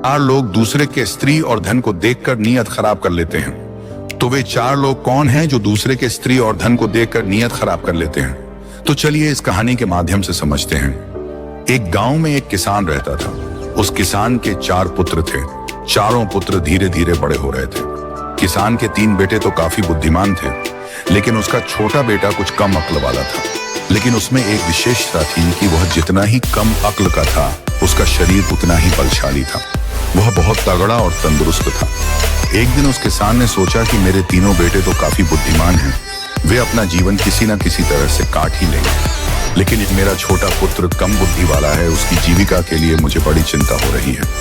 4 लोग दूसरे के स्त्री और धन को देखकर नीयत खराब कर लेते हैं। तो वे 4 लोग कौन हैं जो दूसरे के स्त्री और धन को देखकर नीयत खराब कर लेते हैं? तो चलिए इस कहानी के माध्यम से समझते हैं। एक गांव में एक किसान रहता था। उस किसान के 4 पुत्र थे। चारों पुत्र धीरे धीरे बड़े हो रहे थे। किसान के 3 बेटे तो काफी बुद्धिमान थे, लेकिन उसका छोटा बेटा कुछ कम अक्ल वाला था। लेकिन उसमें एक विशेषता थी कि वह जितना ही कम अक्ल का था, उसका शरीर उतना ही बलशाली था। वह बहुत तगड़ा और तंदुरुस्त था। एक दिन उस किसान ने सोचा कि मेरे तीनों बेटे तो काफी बुद्धिमान हैं, वे अपना जीवन किसी न किसी तरह से काट ही लेंगे, लेकिन मेरा छोटा पुत्र कम बुद्धि वाला है, उसकी जीविका के लिए मुझे बड़ी चिंता हो रही है।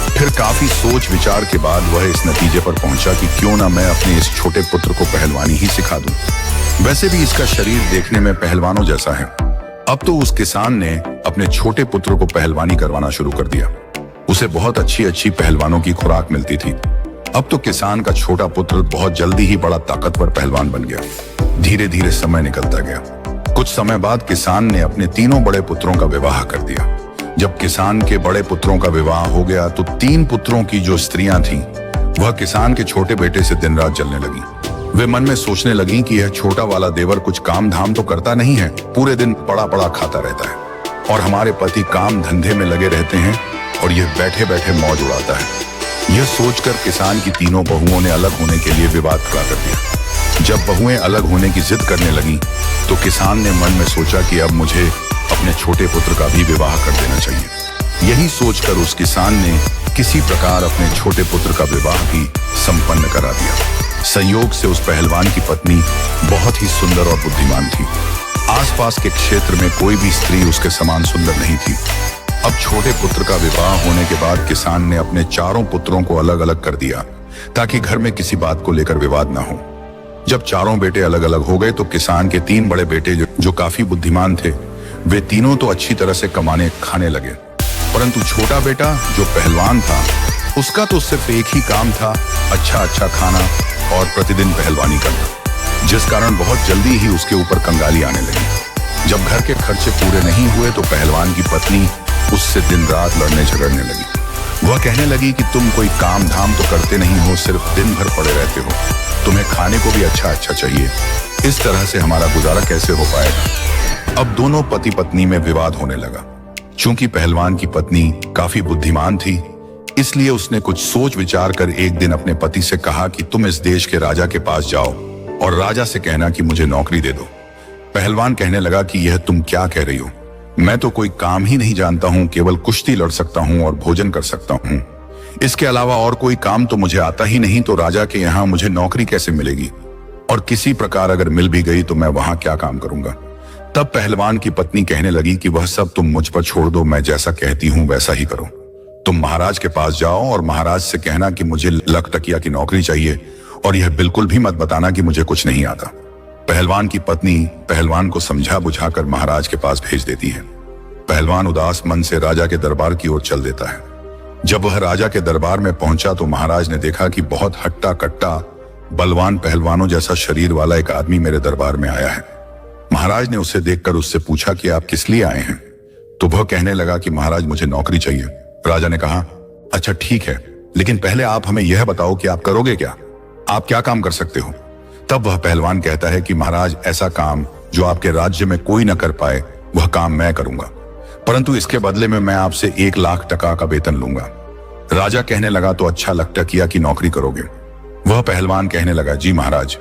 फिर काफी सोच विचार के बाद वह इस नतीजे पर पहुंचा कि क्यों ना मैं अपने इस छोटे पुत्र को पहलवानी ही सिखा दूं। वैसे भी इसका शरीर देखने में पहलवानों जैसा है। अब तो उस किसान ने अपने छोटे पुत्र को पहलवानी करवाना शुरू कर दिया। उसे बहुत अच्छी अच्छी पहलवानों की खुराक मिलती थी। अब तो किसान का छोटा पुत्र बहुत जल्दी ही बड़ा ताकतवर पहलवान बन गया। धीरे धीरे समय निकलता गया। कुछ समय बाद किसान ने अपने तीनों बड़े पुत्रों का विवाह कर दिया। जब किसान के बड़े पुत्रों का विवाह हो गया तो 3 पुत्रों की जो स्त्रियां थीं, वह किसान के छोटे बेटे से दिन रात जलने लगी। वे मन में सोचने लगी कि यह छोटा वाला देवर कुछ काम धाम तो करता नहीं है, पूरे दिन पड़ा पड़ा खाता रहता है, और हमारे पति काम धंधे में लगे रहते हैं और यह बैठे बैठे मौज उड़ाता है। यह सोचकर किसान की तीनों बहुओं ने अलग होने के लिए विवाद खड़ा कर दिया। जब बहुएं अलग होने की जिद करने लगी तो किसान ने मन में सोचा कि अब मुझे अपने छोटे पुत्र का भी विवाह कर देना चाहिए। यही सोचकर उस किसान ने किसी प्रकार अपने छोटे पुत्र का विवाह भी संपन्न करा दिया। संयोग से उस पहलवान की पत्नी बहुत ही सुंदर और बुद्धिमान थी। आसपास के क्षेत्र में कोई भी स्त्री उसके समान सुंदर नहीं थी। अब छोटे पुत्र का विवाह होने के बाद किसान ने अपने चारों पुत्रों को अलग अलग कर दिया ताकि घर में किसी बात को लेकर विवाद ना हो। जब चारों बेटे अलग अलग हो गए तो किसान के 3 बड़े बेटे जो काफी बुद्धिमान थे, वे तीनों तो अच्छी तरह से कमाने खाने लगे, परंतु छोटा बेटा जो पहलवान था, उसका तो सिर्फ एक ही काम था, अच्छा अच्छा खाना और प्रतिदिन पहलवानी करना, जिस कारण बहुत जल्दी ही उसके ऊपर कंगाली आने लगी। जब घर के खर्चे पूरे नहीं हुए तो पहलवान की पत्नी उससे दिन रात लड़ने झगड़ने लगी। वह कहने लगी कि तुम कोई काम धाम तो करते नहीं हो, सिर्फ दिन भर पड़े रहते हो, तुम्हें खाने को भी अच्छा अच्छा चाहिए, इस तरह से हमारा गुजारा कैसे हो पाएगा। अब दोनों पति पत्नी में विवाद होने लगा। चूंकि पहलवान की पत्नी काफी बुद्धिमान थी, इसलिए उसने कुछ सोच विचार कर एक दिन अपने पति से कहा कि तुम इस देश के राजा के पास जाओ और राजा से कहना कि मुझे नौकरी दे दो। पहलवान कहने लगा कि यह तुम क्या कह रही हो, मैं तो कोई काम ही नहीं जानता हूँ, केवल कुश्ती लड़ सकता हूँ और भोजन कर सकता हूँ, इसके अलावा और कोई काम तो मुझे आता ही नहीं, तो राजा के यहाँ मुझे नौकरी कैसे मिलेगी, और किसी प्रकार अगर मिल भी गई तो मैं वहां क्या काम करूंगा। तब पहलवान की पत्नी कहने लगी कि वह सब तुम मुझ पर छोड़ दो, मैं जैसा कहती हूँ वैसा ही करो। तुम महाराज के पास जाओ और महाराज से कहना कि मुझे लखटकिया की नौकरी चाहिए, और यह बिल्कुल भी मत बताना कि मुझे कुछ नहीं आता। पहलवान की पत्नी पहलवान को समझा बुझाकर महाराज के पास भेज देती है। पहलवान उदास मन से राजा के दरबार की ओर चल देता है। जब वह राजा के दरबार में पहुंचा तो महाराज ने देखा कि बहुत हट्टा कट्टा बलवान पहलवानों जैसा शरीर वाला एक आदमी मेरे दरबार में आया है। महाराज ने उसे देखकर उससे पूछा कि आप किस लिए आए हैं? तो वह कहने लगा कि महाराज मुझे नौकरी चाहिए। राजा ने कहा, अच्छा ठीक है, लेकिन पहले आप हमें यह बताओ कि आप करोगे क्या, आप क्या काम कर सकते हो। तब वह पहलवान कहता है कि महाराज ऐसा काम जो आपके राज्य में कोई न कर पाए वह काम मैं करूंगा, परंतु इसके बदले में मैं आपसे 1 लाख टका का वेतन लूंगा। राजा कहने लगा, तो अच्छा लखटकिया की नौकरी करोगे? वह पहलवान कहने लगा, जी महाराज।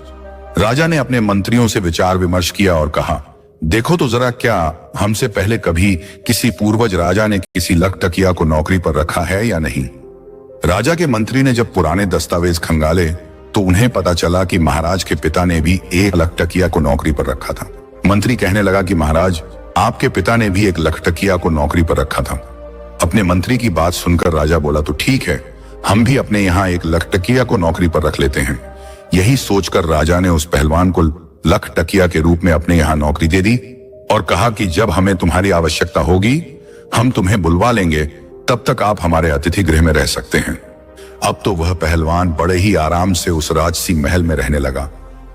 राजा ने अपने मंत्रियों से विचार विमर्श किया और कहा, देखो तो जरा, क्या हमसे पहले कभी किसी पूर्वज राजा ने किसी लखटकिया को नौकरी पर रखा है या नहीं। राजा के मंत्री ने जब पुराने दस्तावेज खंगाले तो उन्हें पता चला कि महाराज के पिता ने भी 1 लखटकिया को नौकरी पर रखा था। मंत्री कहने लगा कि महाराज, आपके पिता ने भी 1 लखटकिया को नौकरी पर रखा था। अपने मंत्री की बात सुनकर राजा बोला, तो ठीक है, हम भी अपने यहाँ 1 लखटकिया को नौकरी पर रख लेते हैं। यही सोचकर राजा ने उस पहलवान को लखटकिया के रूप में अपने यहाँ नौकरी दे दी और कहा कि जब हमें तुम्हारी आवश्यकता होगी हम तुम्हें बुलवा लेंगे, तब तक आप हमारे अतिथि गृह में रह सकते हैं। अब तो वह पहलवान बड़े ही आराम से उस राजसी महल में रहने लगा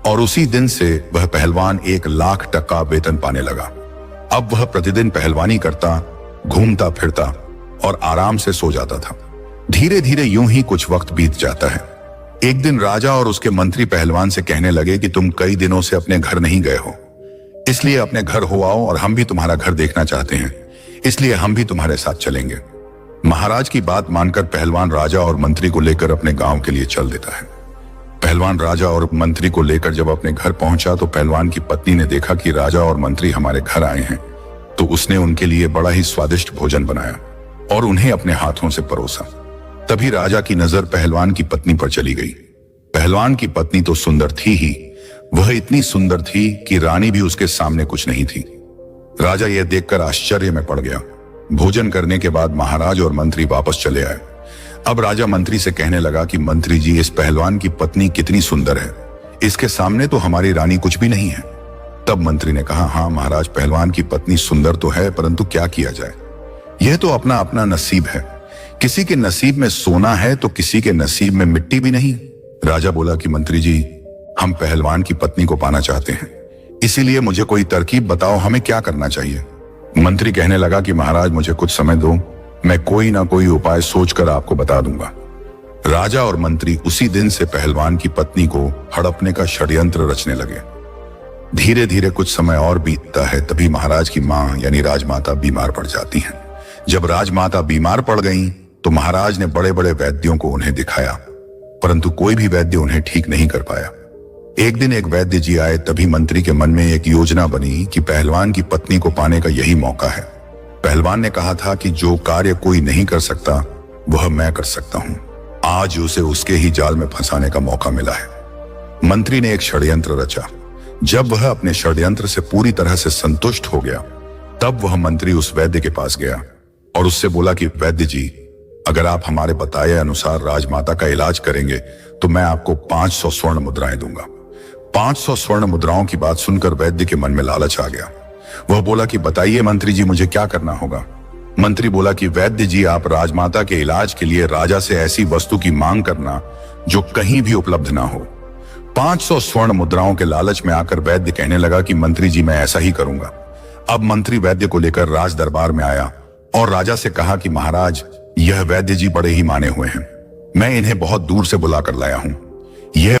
और उसी दिन से वह पहलवान 1 लाख टका वेतन पाने लगा। अब वह प्रतिदिन पहलवानी करता, घूमता फिरता और आराम से सो जाता था। धीरे धीरे यूं ही कुछ वक्त बीत जाता है। एक दिन राजा और उसके मंत्री पहलवान से कहने लगे कि तुम कई दिनों से अपने घर नहीं गए हो, इसलिए अपने घर हो आओ, और हम भी तुम्हारा घर देखना चाहते हैं, इसलिए हम भी तुम्हारे साथ चलेंगे। महाराज की बात मानकर पहलवान राजा और मंत्री को लेकर अपने गांव के लिए चल देता है। पहलवान राजा और मंत्री को लेकर जब अपने घर पहुंचा तो पहलवान की पत्नी ने देखा कि राजा और मंत्री हमारे घर आए हैं, तो उसने उनके लिए बड़ा ही स्वादिष्ट भोजन बनाया और उन्हें अपने हाथों से परोसा। तभी राजा की नजर पहलवान की पत्नी पर चली गई। पहलवान की पत्नी तो सुंदर थी ही, वह इतनी सुंदर थी कि रानी भी उसके सामने कुछ नहीं थी। राजा यह देखकर आश्चर्य में पड़ गया। भोजन करने के बाद महाराज और मंत्री वापस चले आए। अब राजा मंत्री से कहने लगा कि मंत्री जी, इस पहलवान की पत्नी कितनी सुंदर है, इसके सामने तो हमारी रानी कुछ भी नहीं है। तब मंत्री ने कहा, हाँ महाराज, पहलवान की पत्नी सुंदर तो है, परंतु क्या किया जाए, यह तो अपना अपना नसीब है। किसी के नसीब में सोना है तो किसी के नसीब में मिट्टी भी नहीं। राजा बोला कि मंत्री जी, हम पहलवान की पत्नी को पाना चाहते हैं, इसीलिए मुझे कोई तरकीब बताओ, हमें क्या करना चाहिए। मंत्री कहने लगा कि महाराज, मुझे कुछ समय दो, मैं कोई ना कोई उपाय सोचकर आपको बता दूंगा। राजा और मंत्री उसी दिन से पहलवान की पत्नी को हड़पने का षड्यंत्र रचने लगे। धीरे धीरे कुछ समय और बीतता है, तभी महाराज की मां यानी राजमाता बीमार पड़ जाती हैं। जब राजमाता बीमार पड़ गईं, तो महाराज ने बड़े बड़े वैद्यों को उन्हें दिखाया, परंतु कोई भी वैद्य उन्हें ठीक नहीं कर पाया। एक दिन एक वैद्य जी आए, तभी मंत्री के मन में एक योजना बनी कि पहलवान की पत्नी को पाने का यही मौका है। पहलवान ने कहा था कि जो कार्य कोई नहीं कर सकता वह मैं कर सकता हूं। आज उसे उसके ही जाल में फंसाने का मौका मिला है। मंत्री ने एक षड्यंत्र रचा। जब वह अपने षड्यंत्र से पूरी तरह से संतुष्ट हो गया, तब वह मंत्री उस वैद्य के पास गया और उससे बोला कि वैद्य जी, अगर आप हमारे बताए अनुसार राजमाता का इलाज करेंगे तो मैं आपको 500 स्वर्ण मुद्राएं दूंगा। 500 स्वर्ण मुद्राओं की बात सुनकर वैद्य के मन में लालच आ गया। वह बोला कि बताइए मंत्री जी, मुझे क्या करना होगा। मंत्री बोला कि वैद्य जी, आप राजमाता के इलाज के लिए राजा से ऐसी वस्तु की मांग करना जो कहीं भी उपलब्ध ना हो। 500 स्वर्ण मुद्राओं के लालच में आकर वैद्य कहने लगा कि मंत्री जी, मैं ऐसा ही करूंगा। अब मंत्री वैद्य को लेकर राज दरबार में आया और राजा से कहा कि महाराज, यह वैद्य जी बड़े ही माने हुए हैं, मैं इन्हें बहुत दूर से बुला कर लाया हूं। यह